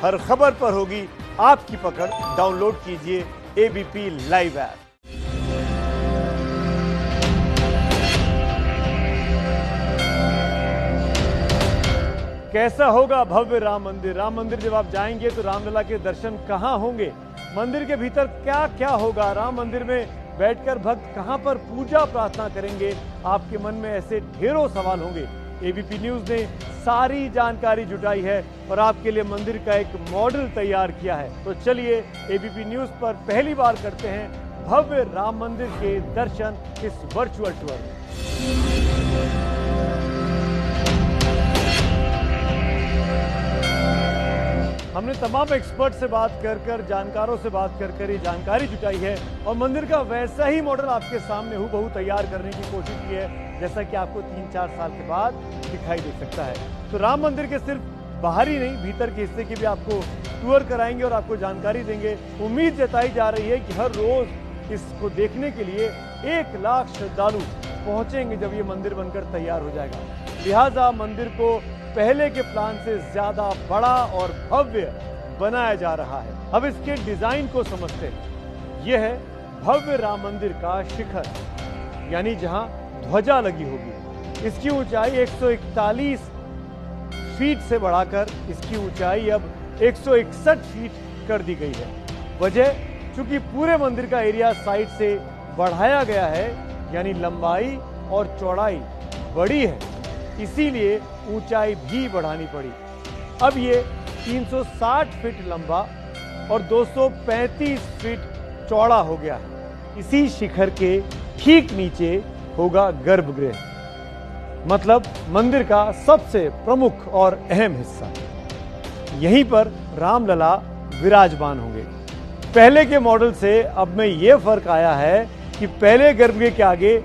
हर खबर पर होगी आपकी पकड़। डाउनलोड कीजिए एबीपी लाइव ऐप। कैसा होगा भव्य राम मंदिर? राम मंदिर जब आप जाएंगे तो रामलला के दर्शन कहां होंगे? मंदिर के भीतर क्या क्या होगा? राम मंदिर में बैठकर भक्त कहां पर पूजा प्रार्थना करेंगे? आपके मन में ऐसे ढेरों सवाल होंगे। एबीपी न्यूज ने सारी जानकारी जुटाई है और आपके लिए मंदिर का एक मॉडल तैयार किया है। तो चलिए एबीपी न्यूज पर पहली बार करते हैं भव्य राम मंदिर के दर्शन इस वर्चुअल टूर में। हमने तमाम एक्सपर्ट से बात कर जानकारों से बात कर ये जानकारी जुटाई है और मंदिर का वैसा ही मॉडल आपके सामने हूबहू तैयार करने की कोशिश की है, जैसा कि आपको 3-4 साल के बाद दिखाई दे सकता है। तो राम मंदिर के सिर्फ बाहरी नहीं, भीतर के हिस्से की भी आपको टूर कराएंगे और आपको जानकारी देंगे। उम्मीद जताई जा रही है कि हर रोज इसको देखने के लिए 1 लाख श्रद्धालु पहुंचेंगे जब ये मंदिर बनकर तैयार हो जाएगा। लिहाजा मंदिर को पहले के प्लान से ज्यादा बड़ा और भव्य बनाया जा रहा है। अब इसके डिजाइन को समझते हैं। यह है भव्य राम मंदिर का शिखर, यानी जहां ध्वजा लगी होगी। इसकी ऊंचाई 141 फीट से बढ़ाकर इसकी ऊंचाई अब 161 फीट कर दी गई है। वजह, चूंकि पूरे मंदिर का एरिया साइड से बढ़ाया गया है, यानी लंबाई और चौड़ाई बड़ी है, इसीलिए ऊंचाई भी बढ़ानी पड़ी। अब ये 360 फीट लंबा और 235 फीट चौड़ा हो गया है। इसी शिखर के ठीक नीचे होगा गर्भगृह, मतलब मंदिर का सबसे प्रमुख और अहम हिस्सा। यहीं पर रामलला विराजमान होंगे। पहले के मॉडल से अब में यह फर्क आया है कि पहले गर्भगृह के आगे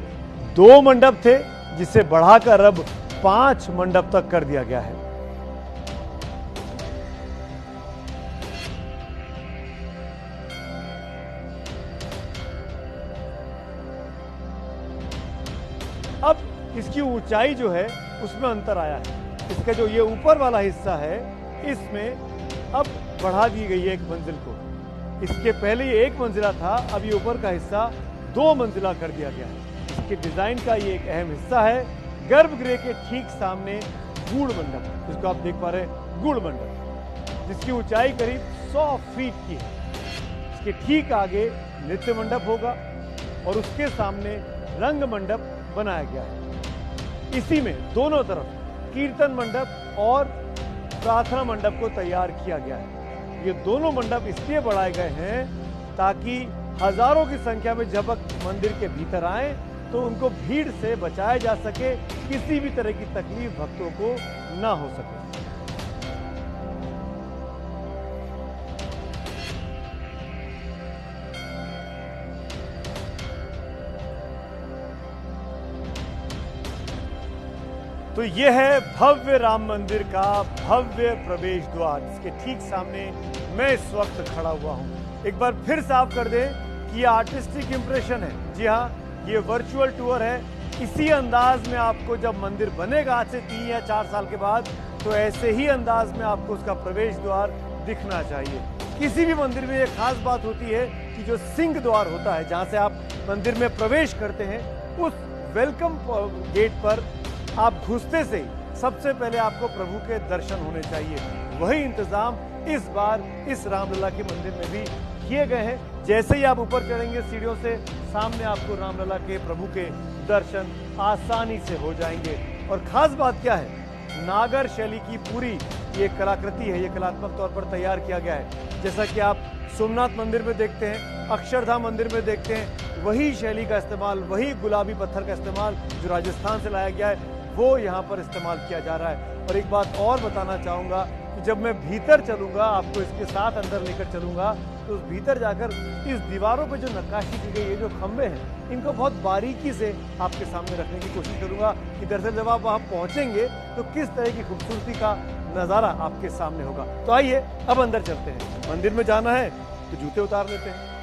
2 मंडप थे, जिसे बढ़ाकर अब 5 मंडप तक कर दिया गया है। अब इसकी ऊंचाई जो है उसमें अंतर आया है। इसका जो ये ऊपर वाला हिस्सा है, इसमें अब बढ़ा दी गई है 1 मंजिल को। इसके पहले ये 1 मंजिला था, अब ये ऊपर का हिस्सा 2 मंजिला कर दिया गया है। इसके डिजाइन का ये एक अहम हिस्सा है। गर्भगृह के ठीक सामने गूढ़ मंडप, जिसको आप देख पा रहे हैं, गूढ़ मंडप, जिसकी ऊंचाई करीब 100 फीट की है। इसके ठीक आगे नृत्य मंडप होगा और उसके सामने रंग मंडप बनाया गया है। इसी में दोनों तरफ कीर्तन मंडप और प्रार्थना मंडप को तैयार किया गया है। ये दोनों मंडप इसलिए बढ़ाए गए हैं ताकि हजारों की संख्या में जब मंदिर के भीतर आए तो उनको भीड़ से बचाया जा सके, किसी भी तरह की तकलीफ भक्तों को ना हो सके। तो यह है भव्य राम मंदिर का भव्य प्रवेश द्वार, जिसके ठीक सामने मैं इस वक्त खड़ा हुआ हूं। एक बार फिर साफ कर दें कि यह आर्टिस्टिक इंप्रेशन है। जी हां, ये वर्चुअल टूर है। इसी अंदाज में आपको जब मंदिर बनेगा आज से 3 या 4 साल के बाद, तो ऐसे ही अंदाज में आपको उसका प्रवेश द्वार दिखना चाहिए। किसी भी मंदिर में एक खास बात होती है कि जो सिंह द्वार होता है, जहां से आप मंदिर में प्रवेश करते हैं, उस वेलकम गेट पर आप घुसते से ही सबसे पहले आपको प्रभु के दर्शन होने चाहिए। वही इंतजाम इस बार इस रामलला के मंदिर में भी किए गए हैं। जैसे ही आप ऊपर चढ़ेंगे सीढ़ियों से, सामने आपको रामलला के प्रभु के दर्शन आसानी से हो जाएंगे। और खास बात क्या है, नागर शैली की पूरी ये कलाकृति है, ये कलात्मक तौर पर तैयार किया गया है। जैसा कि आप सोमनाथ मंदिर में देखते हैं, अक्षरधाम मंदिर में देखते हैं, वही शैली का इस्तेमाल, वही गुलाबी पत्थर का इस्तेमाल जो राजस्थान से लाया गया है, वो यहाँ पर इस्तेमाल किया जा रहा है। और एक बात और बताना चाहूँगा कि जब मैं भीतर चलूँगा, आपको इसके साथ अंदर लेकर चलूँगा, तो भीतर जाकर इस दीवारों पे जो नक्काशी की गई है, जो खंभे हैं, इनको बहुत बारीकी से आपके सामने रखने की कोशिश करूँगा कि दरअसल जब आप वहाँ पहुँचेंगे तो किस तरह की खूबसूरती का नज़ारा आपके सामने होगा। तो आइए अब अंदर चलते हैं। मंदिर में जाना है तो जूते उतार लेते हैं।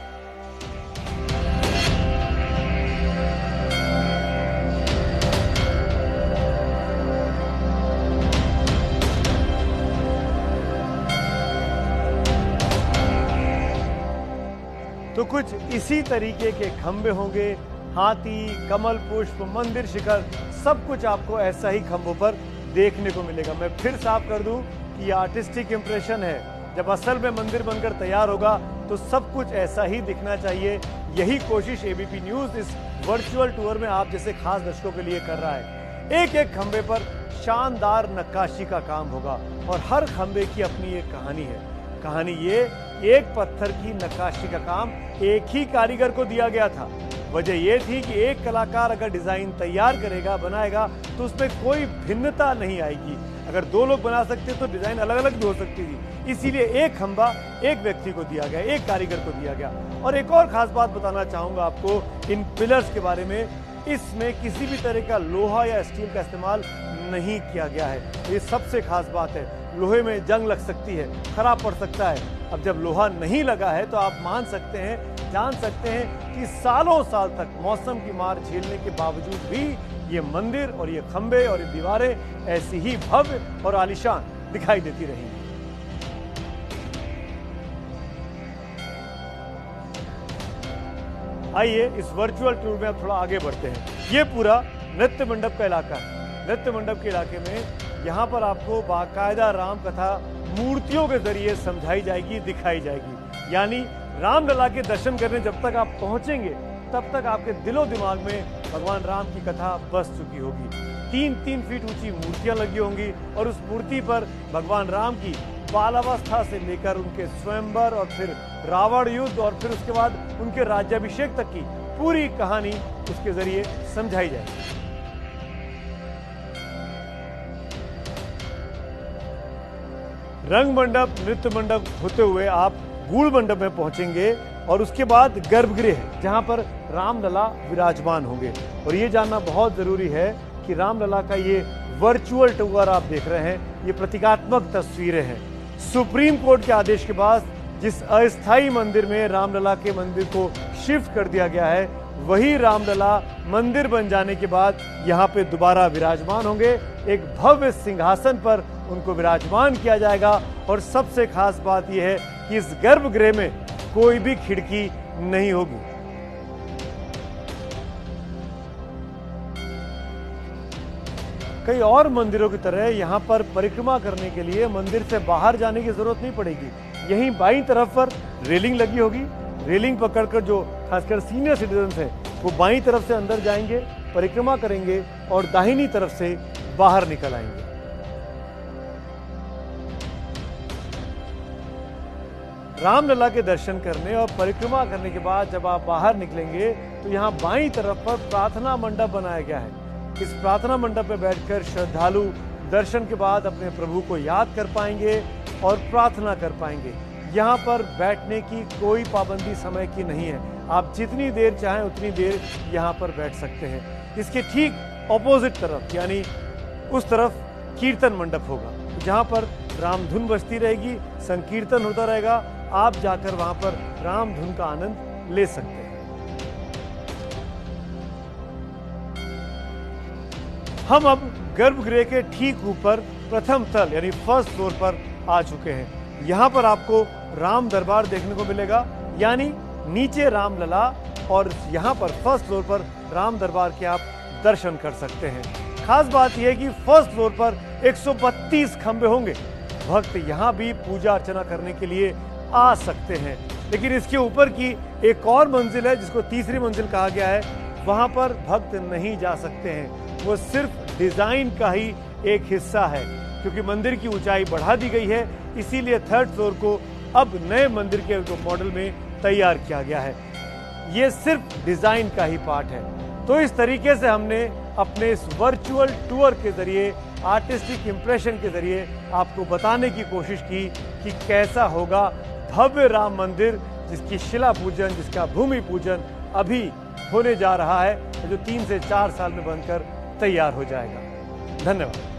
तो कुछ इसी तरीके के खंबे होंगे, हाथी, कमल पुष्प, मंदिर शिखर, सब कुछ आपको ऐसा ही खंभों पर देखने को मिलेगा। मैं फिर साफ कर दूं कि ये आर्टिस्टिक इंप्रेशन है। जब असल में मंदिर बनकर तैयार होगा तो सब कुछ ऐसा ही दिखना चाहिए। यही कोशिश एबीपी न्यूज इस वर्चुअल टूर में आप जैसे खास दर्शकों के लिए कर रहा है। एक एक खंबे पर शानदार नक्काशी का काम होगा और हर खंबे की अपनी एक कहानी है। कहानी ये, एक पत्थर की नक्काशी का काम एक ही कारीगर को दिया गया था। वजह यह थी कि एक कलाकार अगर डिजाइन तैयार करेगा, बनाएगा, तो उसमें कोई भिन्नता नहीं आएगी। अगर दो लोग बना सकते तो डिजाइन अलग अलग भी हो सकती थी। इसीलिए एक खंबा एक व्यक्ति को दिया गया, एक कारीगर को दिया गया। और एक और खास बात बताना चाहूंगा आपको इन पिलर्स के बारे में, इसमें किसी भी तरह का लोहा या स्टील का इस्तेमाल नहीं किया गया है। ये सबसे खास बात है। लोहे में जंग लग सकती है, खराब पड़ सकता है। अब जब लोहा नहीं लगा है तो आप मान सकते हैं, जान सकते हैं कि सालों साल तक मौसम की मार झेलने के बावजूद भी ये मंदिर और ये खंबे और ये दीवारें ऐसी ही भव्य और आलीशान दिखाई देती रहेंगी। आइए इस वर्चुअल टूर में अब थोड़ा आगे बढ़ते हैं। ये पूरा नृत्य मंडप का इलाका है। नृत्य मंडप के इलाके में यहाँ पर आपको बाकायदा राम कथा मूर्तियों के जरिए समझाई जाएगी, दिखाई जाएगी। यानी रामलला के दर्शन करने जब तक आप पहुंचेंगे तब तक आपके दिलो दिमाग में भगवान राम की कथा बस चुकी होगी। 3-3 फीट ऊंची मूर्तियां लगी होंगी और उस मूर्ति पर भगवान राम की बालावस्था से लेकर उनके स्वयंवर और फिर रावण युद्ध और फिर उसके बाद उनके राज्याभिषेक तक की पूरी कहानी उसके जरिए समझाई जाएगी। रंग मंडप, नृत्य मंडप होते हुए आप गूढ़ मंडप में पहुंचेंगे और उसके बाद गर्भगृह है जहां पर रामलला विराजमान होंगे। और ये जानना बहुत जरूरी है कि रामलला का ये वर्चुअल टूर आप देख रहे हैं, ये प्रतीकात्मक तस्वीरें हैं। सुप्रीम कोर्ट के आदेश के बाद जिस अस्थायी मंदिर में रामलला के मंदिर को शिफ्ट कर दिया गया है, वही रामलला मंदिर बन जाने के बाद यहाँ पे दोबारा विराजमान होंगे। एक भव्य सिंहासन पर उनको विराजमान किया जाएगा। और सबसे खास बात यह है कि इस गर्भगृह में कोई भी खिड़की नहीं होगी। कई और मंदिरों की तरह यहाँ पर परिक्रमा करने के लिए मंदिर से बाहर जाने की जरूरत नहीं पड़ेगी। यहीं बाईं तरफ पर रेलिंग लगी होगी। रेलिंग पकड़कर जो खासकर सीनियर सिटीजन हैं वो बाईं तरफ से अंदर जाएंगे, परिक्रमा करेंगे और दाहिनी तरफ से बाहर निकल आएंगे। रामलला के दर्शन करने और परिक्रमा करने के बाद जब आप बाहर निकलेंगे तो यहाँ बाईं तरफ पर प्रार्थना मंडप बनाया गया है। इस प्रार्थना मंडप में बैठकर श्रद्धालु दर्शन के बाद अपने प्रभु को याद कर पाएंगे और प्रार्थना कर पाएंगे। यहाँ पर बैठने की कोई पाबंदी समय की नहीं है। आप जितनी देर चाहें उतनी देर यहाँ पर बैठ सकते हैं। इसके ठीक ऑपोजिट तरफ यानी उस तरफ कीर्तन मंडप होगा जहाँ पर राम धुन बजती रहेगी, संकीर्तन होता रहेगा। आप जाकर वहां पर राम धुन का आनंद ले सकते हैं। हम अब गर्भगृह के ठीक ऊपर प्रथम तल यानी फर्स्ट फ्लोर पर आ चुके हैं। यहाँ पर आपको राम दरबार देखने को मिलेगा, यानी नीचे रामलला और यहाँ पर फर्स्ट फ्लोर पर राम दरबार के आप दर्शन कर सकते हैं। खास बात यह है कि फर्स्ट फ्लोर पर 132 खंबे होंगे। भक्त यहाँ भी पूजा अर्चना करने के लिए आ सकते हैं। लेकिन इसके ऊपर की एक और मंजिल है जिसको तीसरी मंजिल कहा गया है, वहां पर भक्त नहीं जा सकते हैं। वो सिर्फ डिजाइन का ही एक हिस्सा है, क्योंकि मंदिर की ऊंचाई बढ़ा दी गई है। इसीलिए थर्ड फ्लोर को अब नए मंदिर के मॉडल में तैयार किया गया है। ये सिर्फ डिजाइन का ही पार्ट है। तो इस तरीके से हमने अपने इस वर्चुअल टूर के जरिए, आर्टिस्टिक इंप्रेशन के जरिए आपको बताने की कोशिश की कि कैसा होगा भव्य राम मंदिर, जिसकी शिला पूजन, जिसका भूमि पूजन अभी होने जा रहा है, जो 3 से 4 साल में बनकर तैयार हो जाएगा। धन्यवाद।